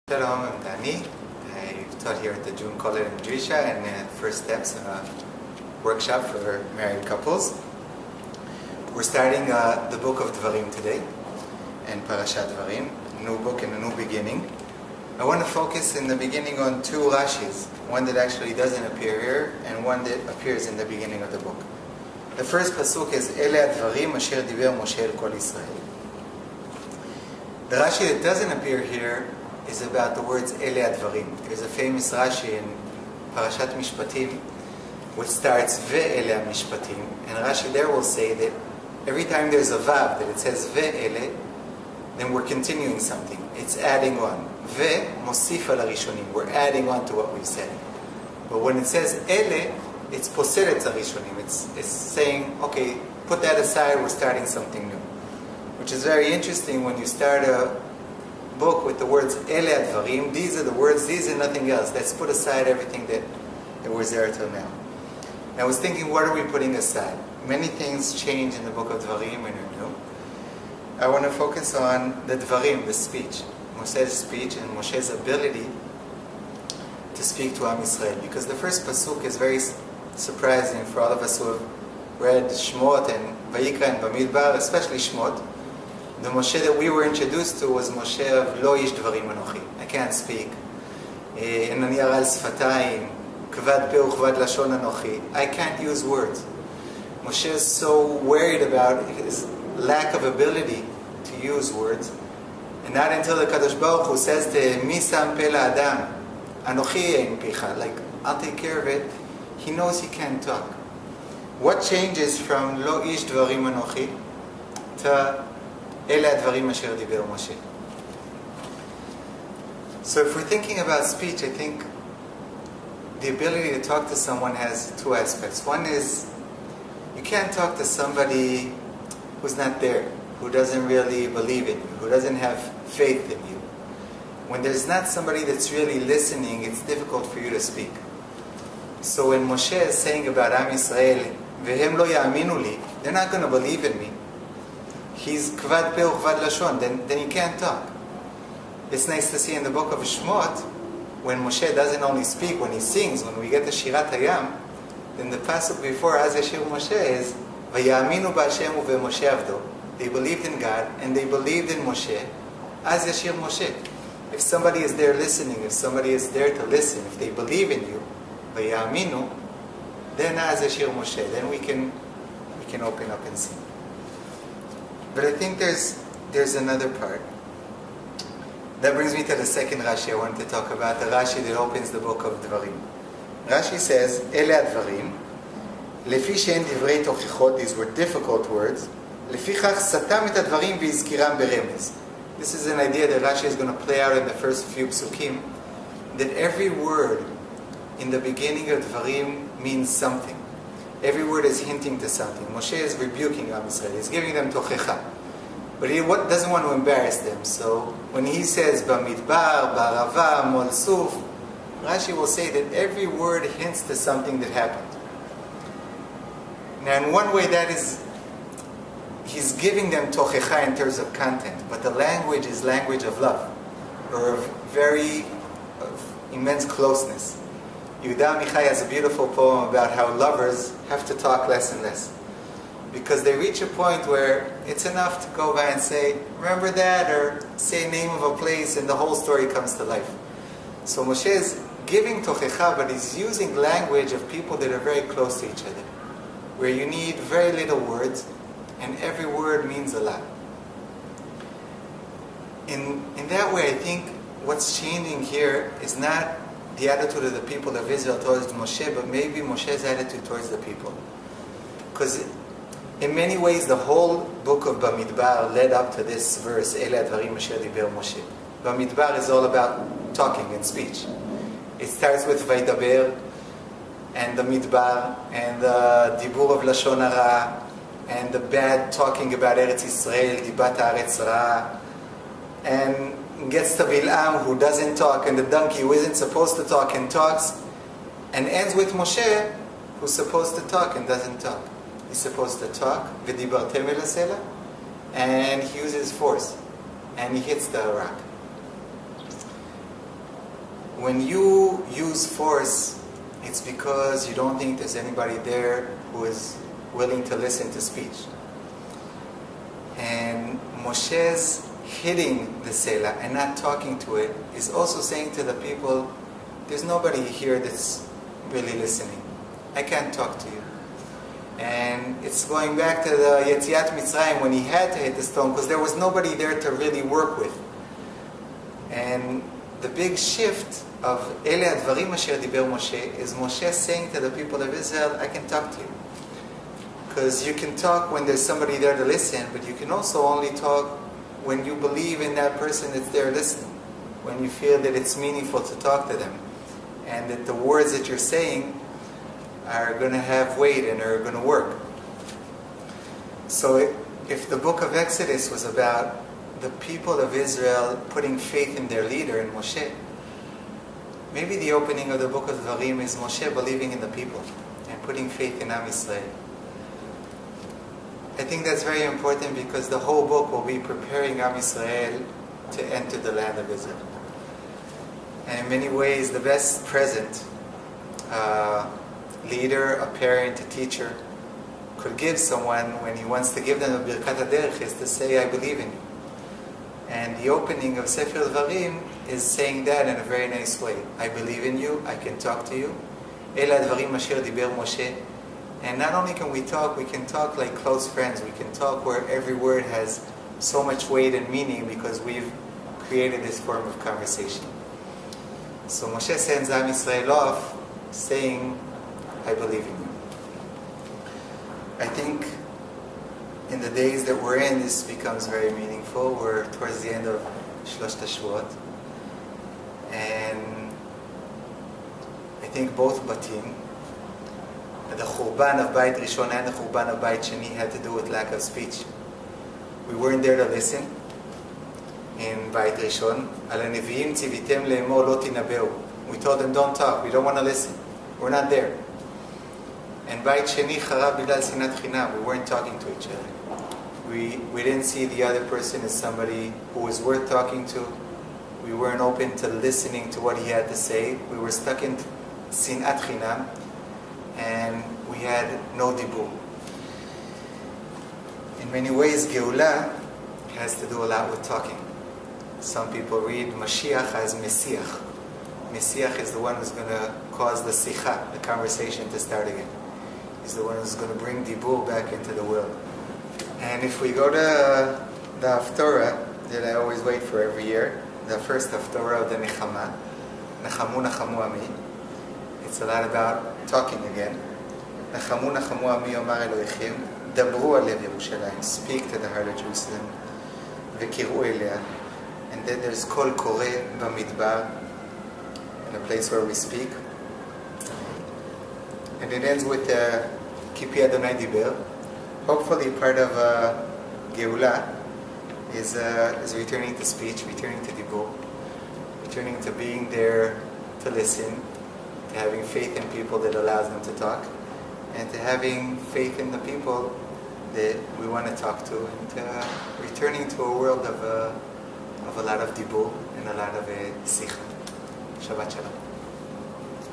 Shalom, I'm Dani. I taught here at the June College in Drisha and First Steps workshop for married couples. We're starting the book of Devarim today, and Parashat Devarim, a new book and a new beginning. I want to focus in the beginning on two Rashis, one that actually doesn't appear here and one that appears in the beginning of the book. The first pasuk is Ele Advarim Asher Diber Moshe El Kol Israel. The Rashi that doesn't appear here is about the words Ele Advarim. There's a famous Rashi in Parashat Mishpatim which starts Ve'ele Mishpatim, and Rashi there will say that every time there's a Vav that it says Ve'ele, then we're continuing something. It's adding on. Ve Mosif al Rishonim. We're adding on to what we've said. But when it says Ele, it's Poseret Rishonim. It's saying, okay, put that aside, we're starting something new. Which is very interesting when you start a book with the words Ele Advarim. These are the words, these are nothing else. Let's put aside everything that was there till now. And I was thinking, what are we putting aside? Many things change in the book of Devarim and are new. I want to focus on the Devarim, the speech. Moshe's speech and Moshe's ability to speak to Am Yisrael. Because the first pasuk is very surprising for all of us who have read Shmot and Vayikra and Bamidbar, especially Shmot. The Moshe that we were introduced to was Moshe of Lo Ish Dvarim Anochi. I can't speak. Enani Aral Sfatayim, Kvad Pe Uchvad Lashon Anochi. I can't use words. Moshe is so worried about his lack of ability to use words. And not until the Kadosh Baruch Hu says to him, Mi Sam Pe La'adam, Anochi Ein Picha, like, I'll take care of it, he knows he can't talk. What changes from Lo Ish Dvarim Anochi to Ele Advarim Asher Diber Moshe? So if we're thinking about speech, I think the ability to talk to someone has two aspects. One is, you can't talk to somebody who's not there, who doesn't really believe in you, who doesn't have faith in you. When there's not somebody that's really listening, it's difficult for you to speak. So when Moshe is saying about Am Yisrael, Vehem lo ya'aminu li, they're not going to believe in me. He's kvad pe uchvad lashon, then he can't talk. It's nice to see in the book of Shmot, when Moshe doesn't only speak, when he sings, when we get the Shirat Hayam, then the pasuk before Az Yashir Moshe is Vayaminu b'Hashem u'v'Moshe avdo. They believed in God and they believed in Moshe. Az Yashir Moshe. If somebody is there listening, if somebody is there to listen, if they believe in you, Vayaminu, then Az Yashir Moshe. Then we can open up and sing. But I think there's another part. That brings me to the second Rashi I wanted to talk about, the Rashi that opens the book of Devarim. Rashi says, Ele Advarim, Lefi she'en divrei tochichot, these were difficult words, Lefichach satam et advarim v'izkiram beremez. This is an idea that Rashi is going to play out in the first few psukim, that every word in the beginning of Devarim means something. Every word is hinting to something. Moshe is rebuking Am Yisrael. He's giving them tochecha. But he doesn't want to embarrass them. So when he says Bamidbar, Barava, Mol Suf, Rashi will say that every word hints to something that happened. Now in one way that is, he's giving them tochecha in terms of content, but the language is language of love, or of immense closeness. Yehuda Amichai has a beautiful poem about how lovers have to talk less and less. Because they reach a point where it's enough to go by and say, remember that, or say a name of a place, and the whole story comes to life. So Moshe is giving tochecha, but he's using language of people that are very close to each other, where you need very little words, and every word means a lot. In that way, I think what's changing here is not the attitude of the people of Israel towards Moshe, but maybe Moshe's attitude towards the people. Because in many ways, the whole book of Bamidbar led up to this verse, Ele Advarim Asher Diber Moshe. Bamidbar is all about talking and speech. It starts with Vaydaber, and the Midbar, and the Dibur of Lashon Hara, and the bad talking about Eretz Yisrael, Dibat Haaretz Ra, and gets to Bil'am, who doesn't talk, and the donkey who isn't supposed to talk and talks, and ends with Moshe, who's supposed to talk and doesn't talk. He's supposed to talk, V'dibartem el hasela, and he uses force, and he hits the rock. when you use force, it's because you don't think there's anybody there who is willing to listen to speech. And Moshe's hitting the Selah and not talking to it is also saying to the people, there's nobody here that's really listening. I can't talk to you. And it's going back to the Yetziat Mitzrayim when he had to hit the stone because there was nobody there to really work with. And the big shift of Ele Advarim Asher Diber Moshe is Moshe saying to the people of Israel, I can talk to you. Because you can talk when there's somebody there to listen, but you can also only talk when you believe in that person that's there listening. When you feel that it's meaningful to talk to them. And that the words that you're saying are going to have weight and are going to work. So if the book of Exodus was about the people of Israel putting faith in their leader, in Moshe, maybe the opening of the book of Devarim is Moshe believing in the people and putting faith in Am Yisrael. I think that's very important because the whole book will be preparing Am Yisrael to enter the land of Israel. And in many ways, the best present leader, a parent, a teacher could give someone when he wants to give them a Birkat HaDerech is to say, I believe in you. And the opening of Sefer Devarim is saying that in a very nice way. I believe in you, I can talk to you. Ela Advarim Asher Diber Moshe. And not only can we can talk like close friends. We can talk where every word has so much weight and meaning because we've created this form of conversation. So Moshe sends Am Yisrael off saying, I believe in you. I think in the days that we're in, this becomes very meaningful. We're towards the end of Shlosh Tashvuot. And I think both Batim, the Churban of Beit Rishon and the Churban of Beit Sheni had to do with lack of speech. We weren't there to listen. In Beit Rishon, Al Nevi'im tzivitem le'emor lo tinabeu. We told them, don't talk, we don't want to listen. We're not there. And Beit Sheni charav b'glal sinat chinam. We weren't talking to each other. We didn't see the other person as somebody who was worth talking to. We weren't open to listening to what he had to say. We were stuck in sinat chinam, and we had no dibur. In many ways, Geulah has to do a lot with talking. Some people read Mashiach as Messiach. Messiach is the one who's going to cause the sicha, the conversation, to start again. He's the one who's going to bring dibur back into the world. And if we go to the Haftorah that I always wait for every year, the first Haftorah of the Nechama, Nachamu Nachamu Ami, it's a lot about talking again. Nachamu Nachamu Ami Omar Elohim, Dabru Alev Yerushalayim, speak to the heart of Jerusalem, Vekiru Elea. And then there's Kol Koreh Bamidbar, in a place where we speak. And it ends with Kipi Adonai Diber. Hopefully part of Geulah is returning to speech, returning to Dibur, returning to being there to listen, to having faith in people that allows them to talk, and to having faith in the people that we want to talk to, and to returning to a world of a lot of Dibur and a lot of Sicha. Shabbat Shalom.